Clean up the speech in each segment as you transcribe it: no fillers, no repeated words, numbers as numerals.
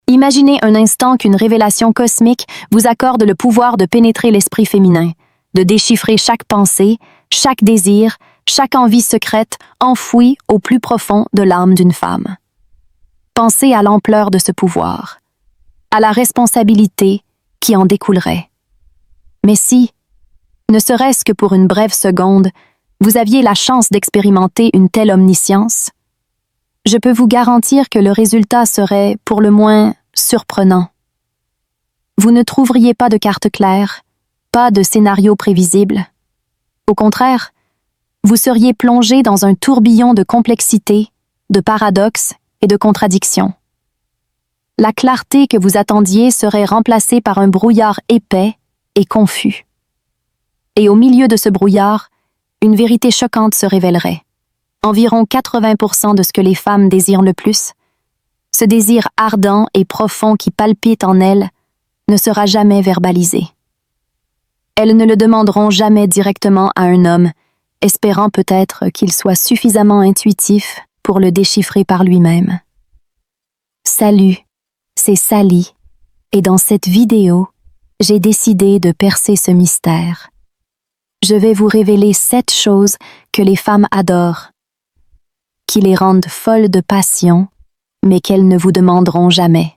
Imaginez un instant qu'une révélation cosmique vous accorde le pouvoir de pénétrer l'esprit féminin, de déchiffrer chaque pensée, chaque désir, chaque envie secrète enfouie au plus profond de l'âme d'une femme. Pensez à l'ampleur de ce pouvoir, à la responsabilité qui en découlerait. Mais si, ne serait-ce que pour une brève seconde, vous aviez la chance d'expérimenter une telle omniscience, je peux vous garantir que le résultat serait, pour le moins, surprenant. Vous ne trouveriez pas de carte claire, pas de scénario prévisible. Au contraire, vous seriez plongé dans un tourbillon de complexité, de paradoxes et de contradictions. La clarté que vous attendiez serait remplacée par un brouillard épais et confus. Et au milieu de ce brouillard, une vérité choquante se révélerait. Environ 80% de ce que les femmes désirent le plus, ce désir ardent et profond qui palpite en elles, ne sera jamais verbalisé. Elles ne le demanderont jamais directement à un homme, espérant peut-être qu'il soit suffisamment intuitif pour le déchiffrer par lui-même. Salut, c'est Sally, et dans cette vidéo, j'ai décidé de percer ce mystère. Je vais vous révéler 7 choses que les femmes adorent, qui les rendent folles de passion, mais qu'elles ne vous demanderont jamais.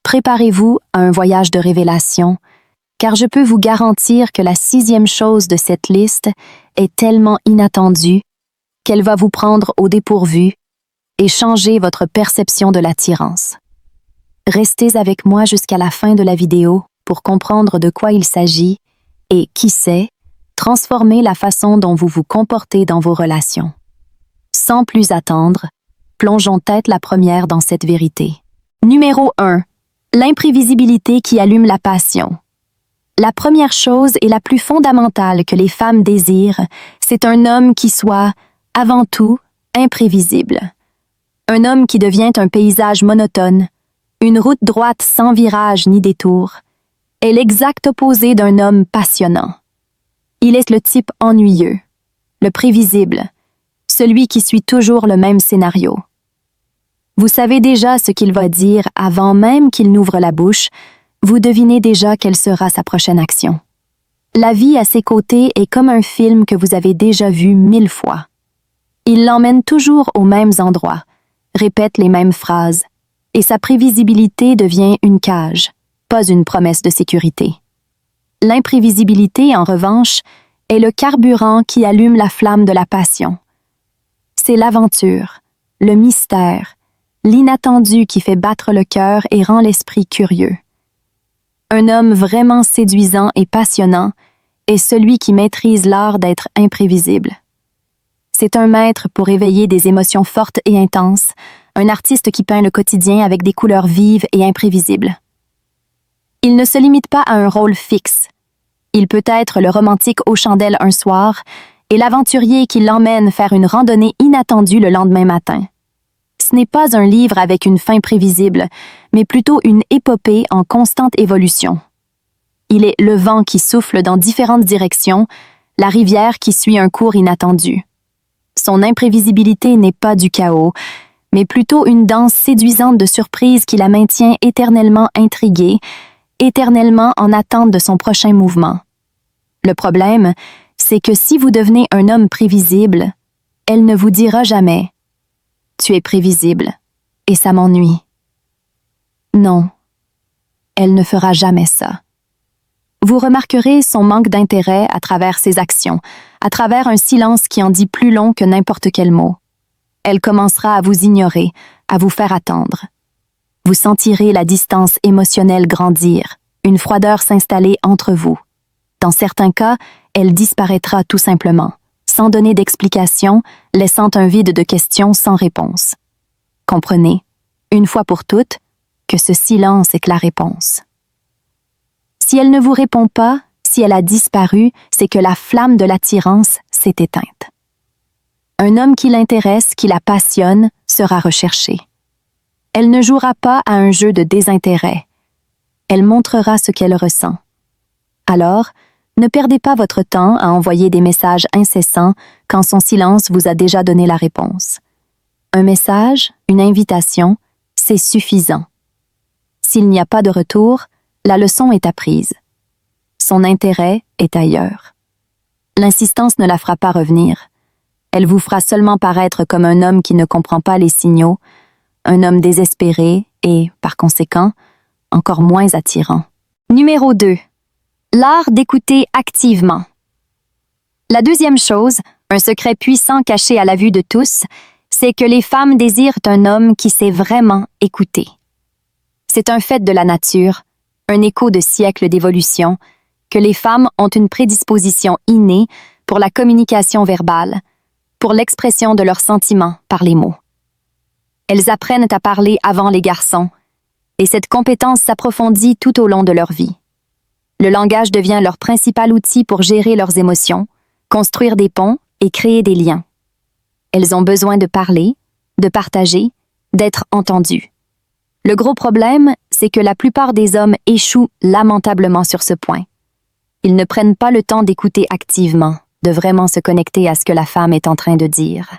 Préparez-vous à un voyage de révélation, car je peux vous garantir que la 6e chose de cette liste est tellement inattendue qu'elle va vous prendre au dépourvu et changer votre perception de l'attirance. Restez avec moi jusqu'à la fin de la vidéo pour comprendre de quoi il s'agit et, qui sait, transformer la façon dont vous vous comportez dans vos relations. Sans plus attendre, plongeons tête la première dans cette vérité. Numéro 1. L'imprévisibilité qui allume la passion. La première chose et la plus fondamentale que les femmes désirent, c'est un homme qui soit, avant tout, imprévisible. Un homme qui devient un paysage monotone, une route droite sans virage ni détour, est l'exact opposé d'un homme passionnant. Il est le type ennuyeux, le prévisible, celui qui suit toujours le même scénario. Vous savez déjà ce qu'il va dire avant même qu'il n'ouvre la bouche, vous devinez déjà quelle sera sa prochaine action. La vie à ses côtés est comme un film que vous avez déjà vu 1000 fois. Il l'emmène toujours aux mêmes endroits, répète les mêmes phrases, et sa prévisibilité devient une cage, pas une promesse de sécurité. L'imprévisibilité, en revanche, est le carburant qui allume la flamme de la passion. C'est l'aventure, le mystère, l'inattendu qui fait battre le cœur et rend l'esprit curieux. Un homme vraiment séduisant et passionnant est celui qui maîtrise l'art d'être imprévisible. C'est un maître pour éveiller des émotions fortes et intenses, un artiste qui peint le quotidien avec des couleurs vives et imprévisibles. Il ne se limite pas à un rôle fixe. Il peut être le romantique aux chandelles un soir et l'aventurier qui l'emmène faire une randonnée inattendue le lendemain matin. Ce n'est pas un livre avec une fin prévisible, mais plutôt une épopée en constante évolution. Il est le vent qui souffle dans différentes directions, la rivière qui suit un cours inattendu. Son imprévisibilité n'est pas du chaos, mais plutôt une danse séduisante de surprises qui la maintient éternellement intriguée, éternellement en attente de son prochain mouvement. Le problème, c'est que si vous devenez un homme prévisible, elle ne vous dira jamais « Tu es prévisible, et ça m'ennuie ». Non, elle ne fera jamais ça. Vous remarquerez son manque d'intérêt à travers ses actions, à travers un silence qui en dit plus long que n'importe quel mot. Elle commencera à vous ignorer, à vous faire attendre. Vous sentirez la distance émotionnelle grandir, une froideur s'installer entre vous. Dans certains cas, elle disparaîtra tout simplement, sans donner d'explication, laissant un vide de questions sans réponse. Comprenez, une fois pour toutes, que ce silence est que la réponse. Si elle ne vous répond pas, si elle a disparu, c'est que la flamme de l'attirance s'est éteinte. Un homme qui l'intéresse, qui la passionne, sera recherché. Elle ne jouera pas à un jeu de désintérêt. Elle montrera ce qu'elle ressent. Alors, ne perdez pas votre temps à envoyer des messages incessants quand son silence vous a déjà donné la réponse. Un message, une invitation, c'est suffisant. s'il n'y a pas de retour, la leçon est apprise. Son intérêt est ailleurs. L'insistance ne la fera pas revenir. Elle vous fera seulement paraître comme un homme qui ne comprend pas les signaux, un homme désespéré et, par conséquent, encore moins attirant. Numéro 2. L'art d'écouter activement. La deuxième chose, un secret puissant caché à la vue de tous, c'est que les femmes désirent un homme qui sait vraiment écouter. C'est un fait de la nature, un écho de siècles d'évolution, que les femmes ont une prédisposition innée pour la communication verbale, pour l'expression de leurs sentiments par les mots. Elles apprennent à parler avant les garçons, et cette compétence s'approfondit tout au long de leur vie. Le langage devient leur principal outil pour gérer leurs émotions, construire des ponts et créer des liens. Elles ont besoin de parler, de partager, d'être entendues. Le gros problème, c'est que la plupart des hommes échouent lamentablement sur ce point. Ils ne prennent pas le temps d'écouter activement, de vraiment se connecter à ce que la femme est en train de dire.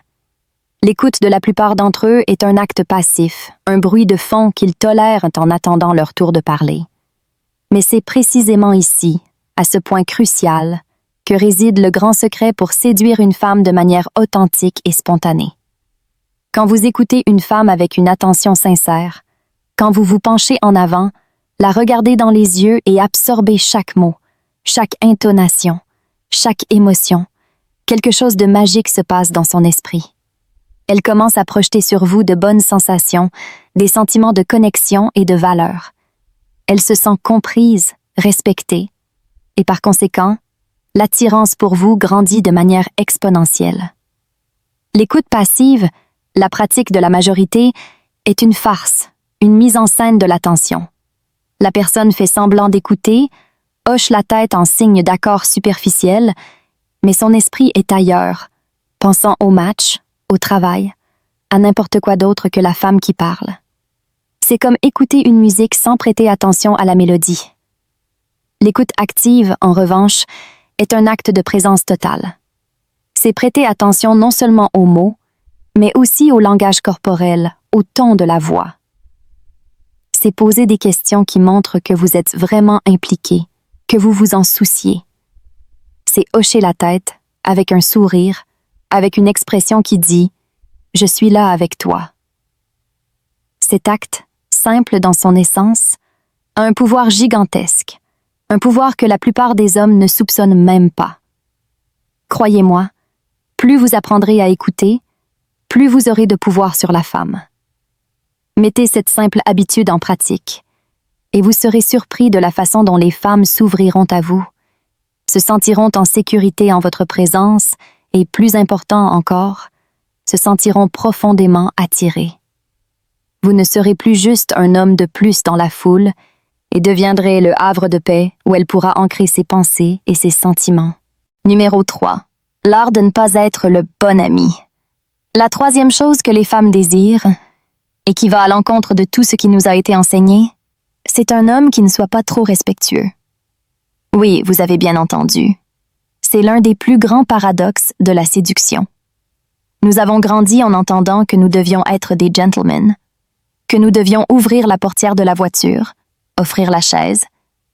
L'écoute de la plupart d'entre eux est un acte passif, un bruit de fond qu'ils tolèrent en attendant leur tour de parler. Mais c'est précisément ici, à ce point crucial, que réside le grand secret pour séduire une femme de manière authentique et spontanée. Quand vous écoutez une femme avec une attention sincère, quand vous vous penchez en avant, la regardez dans les yeux et absorbez chaque mot, chaque intonation, chaque émotion, quelque chose de magique se passe dans son esprit. Elle commence à projeter sur vous de bonnes sensations, des sentiments de connexion et de valeur. Elle se sent comprise, respectée, et par conséquent, l'attirance pour vous grandit de manière exponentielle. L'écoute passive, la pratique de la majorité, est une farce, une mise en scène de l'attention. La personne fait semblant d'écouter, hoche la tête en signe d'accord superficiel, mais son esprit est ailleurs, pensant au match, au travail, à n'importe quoi d'autre que la femme qui parle. C'est comme écouter une musique sans prêter attention à la mélodie. L'écoute active, en revanche, est un acte de présence totale. C'est prêter attention non seulement aux mots, mais aussi au langage corporel, au ton de la voix. C'est poser des questions qui montrent que vous êtes vraiment impliqué, que vous vous en souciez. C'est hocher la tête, avec un sourire, avec une expression qui dit « Je suis là avec toi ». Cet acte, simple dans son essence, a un pouvoir gigantesque, un pouvoir que la plupart des hommes ne soupçonnent même pas. Croyez-moi, plus vous apprendrez à écouter, plus vous aurez de pouvoir sur la femme. Mettez cette simple habitude en pratique, et vous serez surpris de la façon dont les femmes s'ouvriront à vous, se sentiront en sécurité en votre présence et, plus important encore, se sentiront profondément attirées. Vous ne serez plus juste un homme de plus dans la foule et deviendrez le havre de paix où elle pourra ancrer ses pensées et ses sentiments. Numéro 3. L'art de ne pas être le bon ami. La troisième chose que les femmes désirent, et qui va à l'encontre de tout ce qui nous a été enseigné, c'est un homme qui ne soit pas trop respectueux. Oui, vous avez bien entendu. C'est l'un des plus grands paradoxes de la séduction. Nous avons grandi en entendant que nous devions être des gentlemen, que nous devions ouvrir la portière de la voiture, offrir la chaise,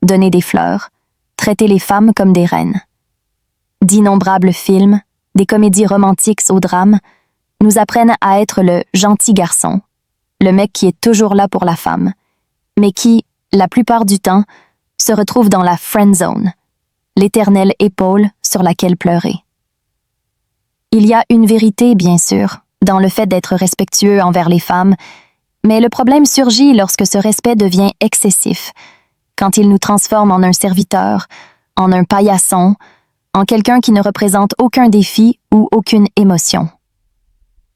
donner des fleurs, traiter les femmes comme des reines. D'innombrables films, des comédies romantiques au drame, nous apprennent à être le gentil garçon, le mec qui est toujours là pour la femme, mais qui, la plupart du temps, se retrouve dans la friend zone, l'éternelle épaule sur laquelle pleurer. Il y a une vérité, bien sûr, dans le fait d'être respectueux envers les femmes, mais le problème surgit lorsque ce respect devient excessif, quand il nous transforme en un serviteur, en un paillasson, en quelqu'un qui ne représente aucun défi ou aucune émotion.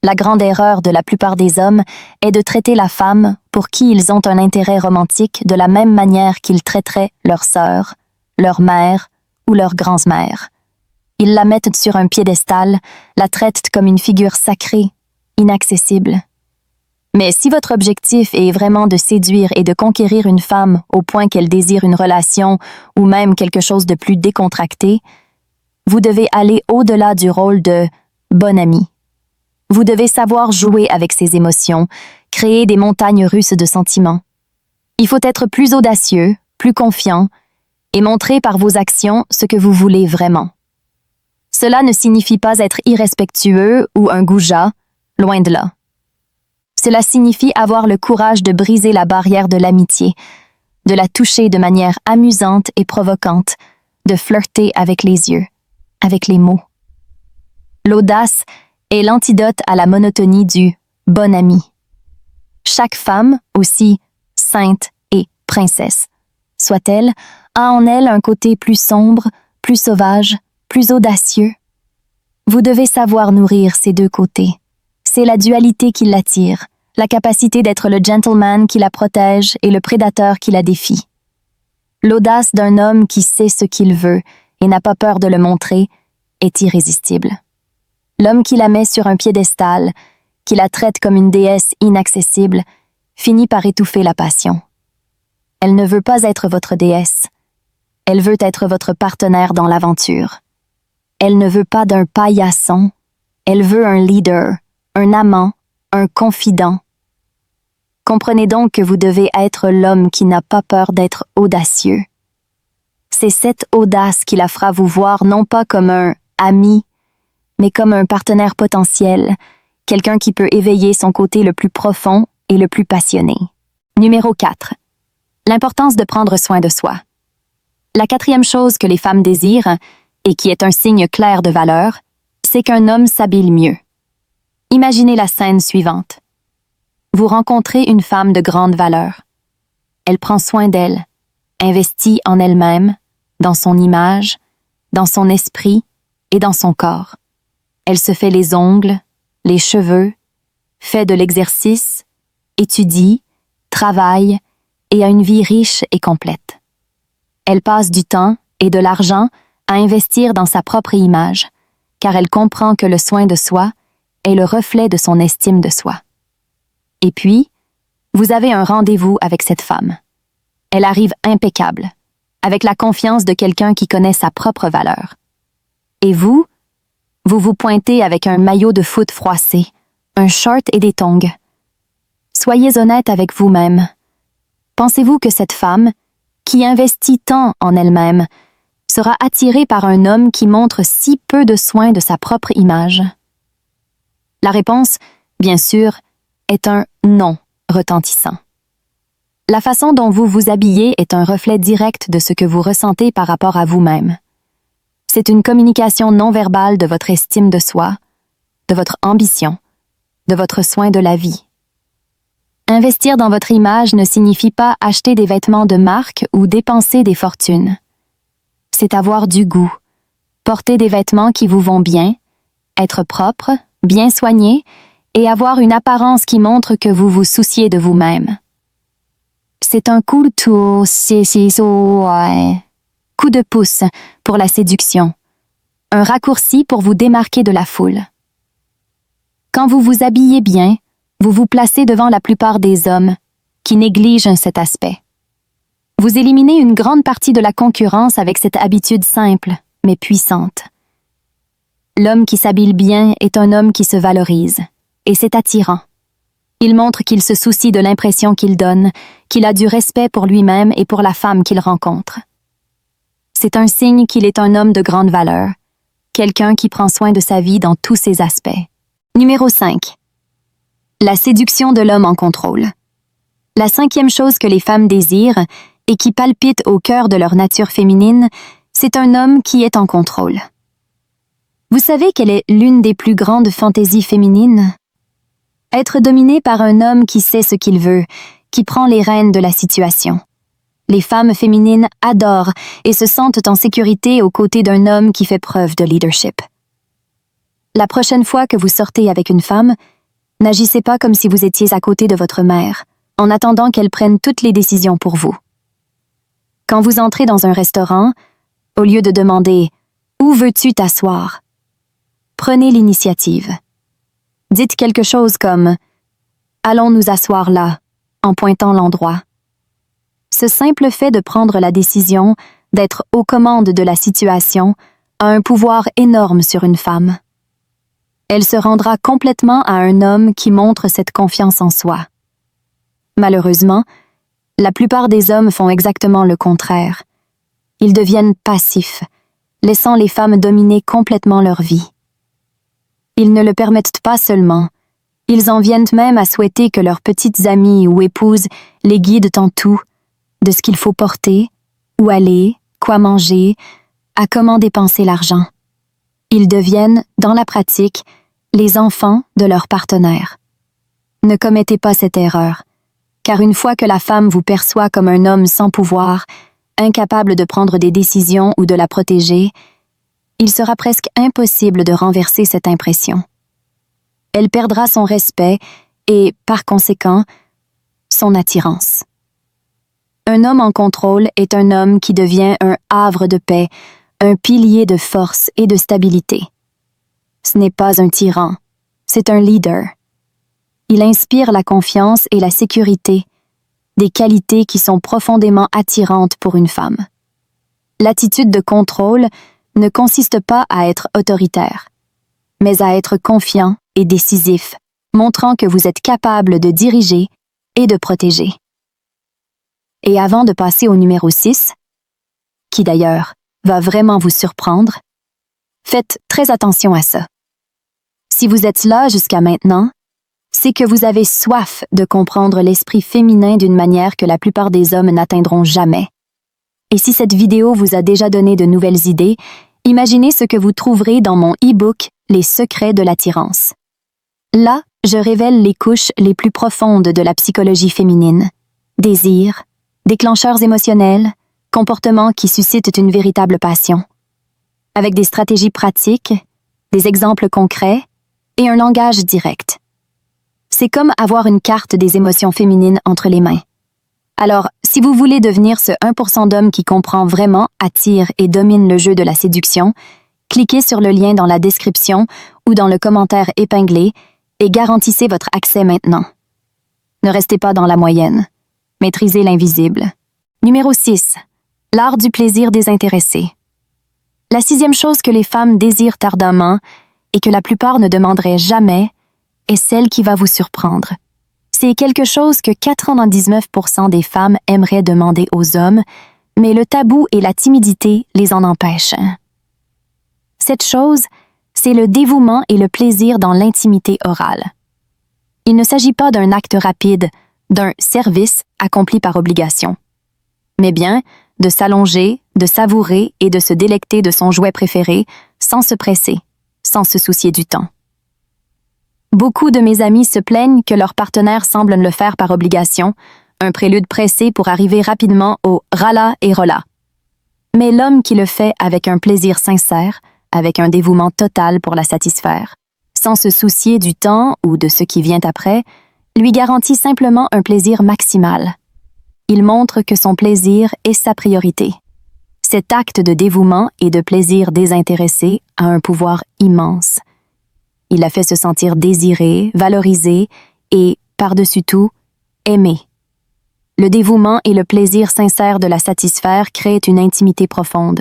La grande erreur de la plupart des hommes est de traiter la femme pour qui ils ont un intérêt romantique de la même manière qu'ils traiteraient leur sœur, leur mère ou leur grand-mère. Ils la mettent sur un piédestal, la traitent comme une figure sacrée, inaccessible. Mais si votre objectif est vraiment de séduire et de conquérir une femme au point qu'elle désire une relation ou même quelque chose de plus décontracté, vous devez aller au-delà du rôle de « bon ami ». Vous devez savoir jouer avec ses émotions, créer des montagnes russes de sentiments. Il faut être plus audacieux, plus confiant, et montrer par vos actions ce que vous voulez vraiment. Cela ne signifie pas être irrespectueux ou un goujat, loin de là. Cela signifie avoir le courage de briser la barrière de l'amitié, de la toucher de manière amusante et provocante, de flirter avec les yeux, avec les mots. L'audace est l'antidote à la monotonie du « bon ami ». Chaque femme, aussi sainte et princesse, soit-elle, a en elle un côté plus sombre, plus sauvage, plus audacieux. Vous devez savoir nourrir ces deux côtés. C'est la dualité qui l'attire, la capacité d'être le gentleman qui la protège et le prédateur qui la défie. L'audace d'un homme qui sait ce qu'il veut et n'a pas peur de le montrer est irrésistible. L'homme qui la met sur un piédestal, qui la traite comme une déesse inaccessible, finit par étouffer la passion. Elle ne veut pas être votre déesse. Elle veut être votre partenaire dans l'aventure. Elle ne veut pas d'un paillasson. Elle veut un leader, un amant, un confident. Comprenez donc que vous devez être l'homme qui n'a pas peur d'être audacieux. C'est cette audace qui la fera vous voir non pas comme un ami, mais comme un partenaire potentiel, quelqu'un qui peut éveiller son côté le plus profond et le plus passionné. Numéro 4. L'importance de prendre soin de soi. La 4e chose que les femmes désirent, et qui est un signe clair de valeur, c'est qu'un homme s'habille mieux. Imaginez la scène suivante. Vous rencontrez une femme de grande valeur. Elle prend soin d'elle, investit en elle-même, dans son image, dans son esprit et dans son corps. Elle se fait les ongles, les cheveux, fait de l'exercice, étudie, travaille et a une vie riche et complète. Elle passe du temps et de l'argent à investir dans sa propre image, car elle comprend que le soin de soi est le reflet de son estime de soi. Et puis, vous avez un rendez-vous avec cette femme. Elle arrive impeccable, avec la confiance de quelqu'un qui connaît sa propre valeur. Et vous vous pointez avec un maillot de foot froissé, un short et des tongs. Soyez honnête avec vous-même. Pensez-vous que cette femme, qui investit tant en elle-même, sera attirée par un homme qui montre si peu de soin de sa propre image? La réponse, bien sûr, est un non retentissant. La façon dont vous vous habillez est un reflet direct de ce que vous ressentez par rapport à vous-même. C'est une communication non verbale de votre estime de soi, de votre ambition, de votre soin de la vie. Investir dans votre image ne signifie pas acheter des vêtements de marque ou dépenser des fortunes. C'est avoir du goût, porter des vêtements qui vous vont bien, être propre, bien soigné et avoir une apparence qui montre que vous vous souciez de vous-même. C'est un coup de pouce pour la séduction, un raccourci pour vous démarquer de la foule. Quand vous vous habillez bien, vous vous placez devant la plupart des hommes qui négligent cet aspect. Vous éliminez une grande partie de la concurrence avec cette habitude simple, mais puissante. L'homme qui s'habille bien est un homme qui se valorise, et c'est attirant. Il montre qu'il se soucie de l'impression qu'il donne, qu'il a du respect pour lui-même et pour la femme qu'il rencontre. C'est un signe qu'il est un homme de grande valeur, quelqu'un qui prend soin de sa vie dans tous ses aspects. Numéro 5. La séduction de l'homme en contrôle. La 5e chose que les femmes désirent et qui palpite au cœur de leur nature féminine, c'est un homme qui est en contrôle. Vous savez quelle est l'une des plus grandes fantaisies féminines? Être dominé par un homme qui sait ce qu'il veut, qui prend les rênes de la situation. Les femmes féminines adorent et se sentent en sécurité aux côtés d'un homme qui fait preuve de leadership. La prochaine fois que vous sortez avec une femme, n'agissez pas comme si vous étiez à côté de votre mère, en attendant qu'elle prenne toutes les décisions pour vous. Quand vous entrez dans un restaurant, au lieu de demander « Où veux-tu t'asseoir ?», prenez l'initiative. Dites quelque chose comme « Allons nous asseoir là », en pointant l'endroit. Ce simple fait de prendre la décision, d'être aux commandes de la situation, a un pouvoir énorme sur une femme. Elle se rendra complètement à un homme qui montre cette confiance en soi. Malheureusement, La plupart des hommes font exactement le contraire. Ils deviennent passifs, laissant les femmes dominer complètement leur vie. Ils ne le permettent pas seulement, ils en viennent même à souhaiter que leurs petites amies ou épouses les guident en tout, de ce qu'il faut porter, où aller, quoi manger, à comment dépenser l'argent. Ils deviennent, dans la pratique, les enfants de leur partenaire. Ne commettez pas cette erreur, car une fois que la femme vous perçoit comme un homme sans pouvoir, incapable de prendre des décisions ou de la protéger, il sera presque impossible de renverser cette impression. Elle perdra son respect et, par conséquent, son attirance. Un homme en contrôle est un homme qui devient un havre de paix, un pilier de force et de stabilité. Ce n'est pas un tyran, c'est un leader. Il inspire la confiance et la sécurité, des qualités qui sont profondément attirantes pour une femme. L'attitude de contrôle ne consiste pas à être autoritaire, mais à être confiant et décisif, montrant que vous êtes capable de diriger et de protéger. Et avant de passer au numéro 6, qui d'ailleurs va vraiment vous surprendre, faites très attention à ça. Si vous êtes là jusqu'à maintenant, c'est que vous avez soif de comprendre l'esprit féminin d'une manière que la plupart des hommes n'atteindront jamais. Et si cette vidéo vous a déjà donné de nouvelles idées, imaginez ce que vous trouverez dans mon e-book « Les secrets de l'attirance ». Là, je révèle les couches les plus profondes de la psychologie féminine. Désirs, déclencheurs émotionnels, comportements qui suscitent une véritable passion. Avec des stratégies pratiques, des exemples concrets et un langage direct. C'est comme avoir une carte des émotions féminines entre les mains. Alors, si vous voulez devenir ce 1% d'hommes qui comprend vraiment, attire et domine le jeu de la séduction, cliquez sur le lien dans la description ou dans le commentaire épinglé et garantissez votre accès maintenant. Ne restez pas dans la moyenne. Maîtrisez l'invisible. Numéro 6. L'art du plaisir désintéressé. La 6e chose que les femmes désirent ardemment et que la plupart ne demanderaient jamais est celle qui va vous surprendre. C'est quelque chose que 99% des femmes aimeraient demander aux hommes, mais le tabou et la timidité les en empêchent. Cette chose, c'est le dévouement et le plaisir dans l'intimité orale. Il ne s'agit pas d'un acte rapide, d'un service accompli par obligation, mais bien de s'allonger, de savourer et de se délecter de son jouet préféré sans se presser, sans se soucier du temps. Beaucoup de mes amis se plaignent que leur partenaire semble le faire par obligation, un prélude pressé pour arriver rapidement au rala et rola. Mais l'homme qui le fait avec un plaisir sincère, avec un dévouement total pour la satisfaire, sans se soucier du temps ou de ce qui vient après, lui garantit simplement un plaisir maximal. Il montre que son plaisir est sa priorité. Cet acte de dévouement et de plaisir désintéressé a un pouvoir immense. Il la fait se sentir désirée, valorisée et, par-dessus tout, aimée. Le dévouement et le plaisir sincère de la satisfaire créent une intimité profonde,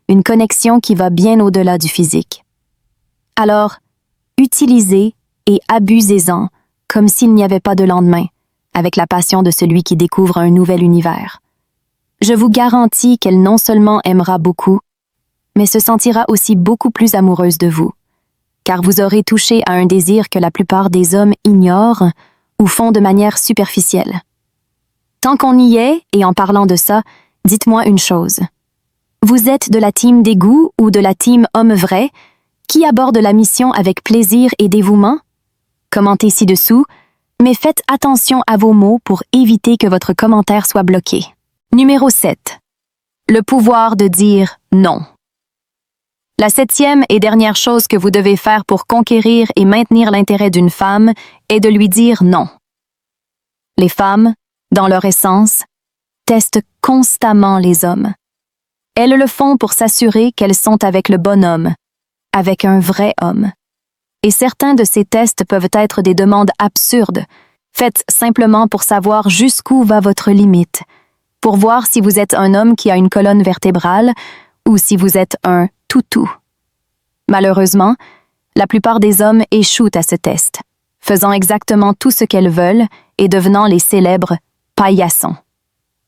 une connexion qui va bien au-delà du physique. Alors, utilisez et abusez-en comme s'il n'y avait pas de lendemain, avec la passion de celui qui découvre un nouvel univers. Je vous garantis qu'elle non seulement aimera beaucoup, mais se sentira aussi beaucoup plus amoureuse de vous, car vous aurez touché à un désir que la plupart des hommes ignorent ou font de manière superficielle. Tant qu'on y est, et en parlant de ça, dites-moi une chose. Vous êtes de la team dégoût ou de la team homme vrai, qui aborde la mission avec plaisir et dévouement? Commentez ci-dessous, mais faites attention à vos mots pour éviter que votre commentaire soit bloqué. Numéro 7. Le pouvoir de dire non. La 7e et dernière chose que vous devez faire pour conquérir et maintenir l'intérêt d'une femme est de lui dire non. Les femmes, dans leur essence, testent constamment les hommes. Elles le font pour s'assurer qu'elles sont avec le bon homme, avec un vrai homme. Et certains de ces tests peuvent être des demandes absurdes, faites simplement pour savoir jusqu'où va votre limite, pour voir si vous êtes un homme qui a une colonne vertébrale ou si vous êtes un toutou. Malheureusement, la plupart des hommes échouent à ce test, faisant exactement tout ce qu'elles veulent et devenant les célèbres paillassons.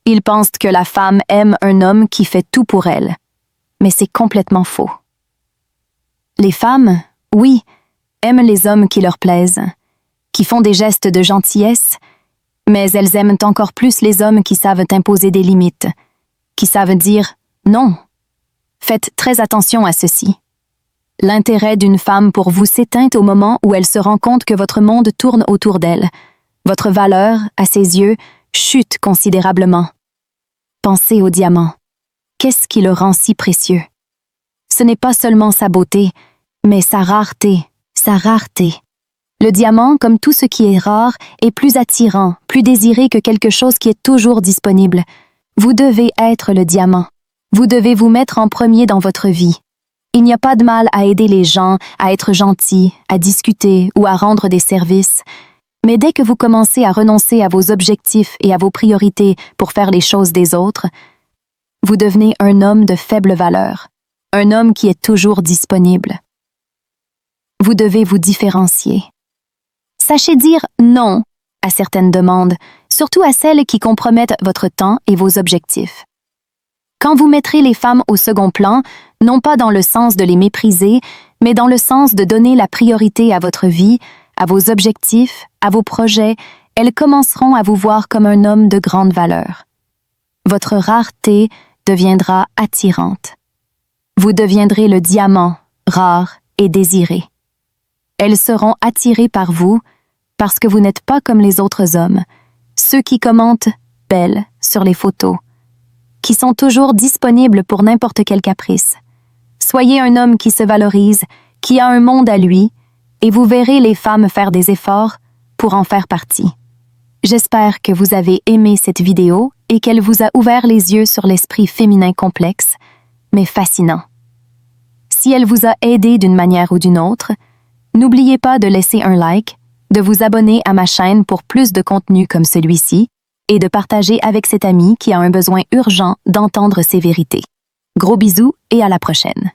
Ils pensent que la femme aime un homme qui fait tout pour elle. Mais c'est complètement faux. Les femmes, oui, aiment les hommes qui leur plaisent, qui font des gestes de gentillesse, mais elles aiment encore plus les hommes qui savent imposer des limites, qui savent dire « non ». Faites très attention à ceci. L'intérêt d'une femme pour vous s'éteint au moment où elle se rend compte que votre monde tourne autour d'elle. Votre valeur, à ses yeux, chute considérablement. Pensez au diamant. Qu'est-ce qui le rend si précieux? Ce n'est pas seulement sa beauté, mais sa rareté, sa rareté. Le diamant, comme tout ce qui est rare, est plus attirant, plus désiré que quelque chose qui est toujours disponible. Vous devez être le diamant. Vous devez vous mettre en premier dans votre vie. Il n'y a pas de mal à aider les gens, à être gentil, à discuter ou à rendre des services. Mais dès que vous commencez à renoncer à vos objectifs et à vos priorités pour faire les choses des autres, vous devenez un homme de faible valeur, un homme qui est toujours disponible. Vous devez vous différencier. Sachez dire non à certaines demandes, surtout à celles qui compromettent votre temps et vos objectifs. Quand vous mettrez les femmes au second plan, non pas dans le sens de les mépriser, mais dans le sens de donner la priorité à votre vie, à vos objectifs, à vos projets, elles commenceront à vous voir comme un homme de grande valeur. Votre rareté deviendra attirante. Vous deviendrez le diamant, rare et désiré. Elles seront attirées par vous parce que vous n'êtes pas comme les autres hommes, ceux qui commentent « belle » sur les photos, qui sont toujours disponibles pour n'importe quel caprice. Soyez un homme qui se valorise, qui a un monde à lui, et vous verrez les femmes faire des efforts pour en faire partie. J'espère que vous avez aimé cette vidéo et qu'elle vous a ouvert les yeux sur l'esprit féminin complexe, mais fascinant. Si elle vous a aidé d'une manière ou d'une autre, n'oubliez pas de laisser un like, de vous abonner à ma chaîne pour plus de contenu comme celui-ci et de partager avec cet ami qui a un besoin urgent d'entendre ces vérités. Gros bisous et à la prochaine.